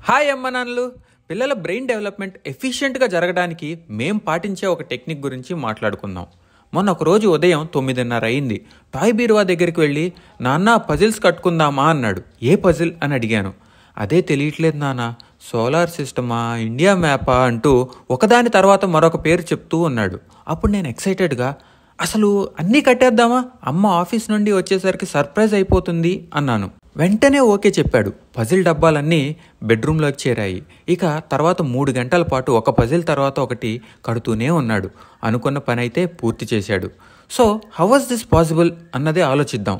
Hi అమ్మ నాన్నలు. పిల్లల బ్రెయిన్ డెవలప్మెంట్ ఎఫిషియెంట్గా జరగడానికి మేం పాటించే ఒక టెక్నిక్ గురించి మాట్లాడుకుందాం. మొన్న ఒకరోజు ఉదయం 9:30 అయింది. టాయ్ బీరువా దగ్గరికి వెళ్ళి, నాన్న పజిల్స్ కట్టుకుందామా అన్నాడు. ఏ పజిల్ అని అడిగాను. అదే తెలియట్లేదు నాన్న, సోలార్ సిస్టమా, ఇండియా మ్యాపా అంటూ ఒకదాని తర్వాత మరొక పేరు చెప్తూ ఉన్నాడు. అప్పుడు నేను ఎక్సైటెడ్గా, అసలు అన్నీ కట్టేద్దామా, అమ్మ ఆఫీస్ నుండి వచ్చేసరికి సర్ప్రైజ్ అయిపోతుంది అన్నాను. వెంటనే ఓకే చెప్పాడు. పజిల్ డబ్బాలన్నీ బెడ్రూమ్లోకి చేరాయి. ఇక తర్వాత 3 గంటల పాటు ఒక పజిల్ తర్వాత ఒకటి కడుతూనే ఉన్నాడు. అనుకున్న పని అయితే పూర్తి చేశాడు. So how was this possible అన్నదే ఆలోచిద్దాం.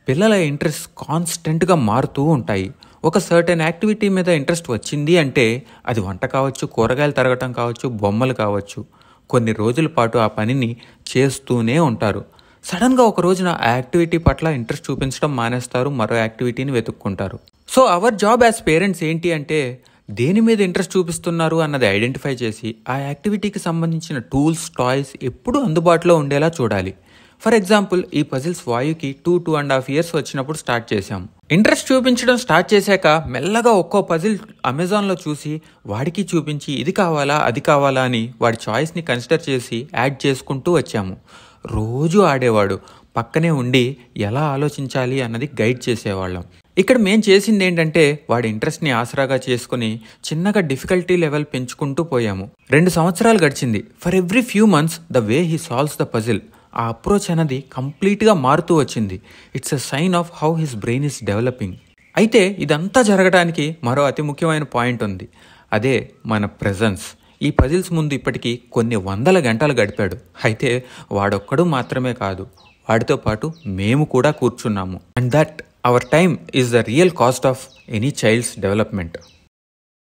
పిల్లల ఇంట్రెస్ట్ కాన్స్టెంట్గా మారుతూ ఉంటాయి. ఒక సర్టెన్ యాక్టివిటీ మీద ఇంట్రెస్ట్ వచ్చింది అంటే అది వంట కావచ్చు, కూరగాయలు తరగటం కావచ్చు, బొమ్మలు కావచ్చు. కొన్ని రోజుల పాటు ఆ పనిని చేస్తూనే ఉంటారు. సడన్గా ఒక రోజున ఆ యాక్టివిటీ పట్ల ఇంట్రెస్ట్ చూపించడం మానేస్తారు, మరో యాక్టివిటీని వెతుక్కుంటారు. So our job as parents ఏంటి అంటే, దేని మీద ఇంట్రెస్ట్ చూపిస్తున్నారు అన్నది ఐడెంటిఫై చేసి ఆ యాక్టివిటీకి సంబంధించిన టూల్స్, టాయ్స్ ఎప్పుడూ అందుబాటులో ఉండేలా చూడాలి. ఫర్ ఎగ్జాంపుల్, ఈ పజిల్స్ వాయుకి 2.5 years వచ్చినప్పుడు స్టార్ట్ చేశాం. ఇంట్రెస్ట్ చూపించడం స్టార్ట్ చేశాక మెల్లగా ఒక్కో పజిల్ అమెజాన్లో చూసి వాడికి చూపించి ఇది కావాలా అది కావాలా అని వాడి చాయిస్ని కన్సిడర్ చేసి యాడ్ చేసుకుంటూ వచ్చాము. రోజు ఆడేవాడు, పక్కనే ఉండి ఎలా ఆలోచించాలి అన్నది గైడ్ చేసేవాళ్ళం. ఇక్కడ మేం చేసింది ఏంటంటే, వాడి ఇంట్రెస్ట్ని ఆసరాగా చేసుకుని చిన్నగా డిఫికల్టీ లెవెల్ పెంచుకుంటూ పోయాము. 2 సంవత్సరాలు గడిచింది. For every few months the way he solves the puzzle, ఆ అప్రోచ్ అనేది కంప్లీట్గా మారుతూ వచ్చింది. It's a sign of how his brain is developing. అయితే ఇదంతా జరగడానికి మరో అతి ముఖ్యమైన పాయింట్ ఉంది. అదే మన ప్రెజెన్స్. ఈ పజిల్స్ ముందు ఇప్పటికీ కొన్ని 100 గంటలు గడిపాడు. అయితే వాడొక్కడు మాత్రమే కాదు, వాడితో పాటు మేము కూడా కూర్చున్నాము. And that our time is the real cost of any child's development.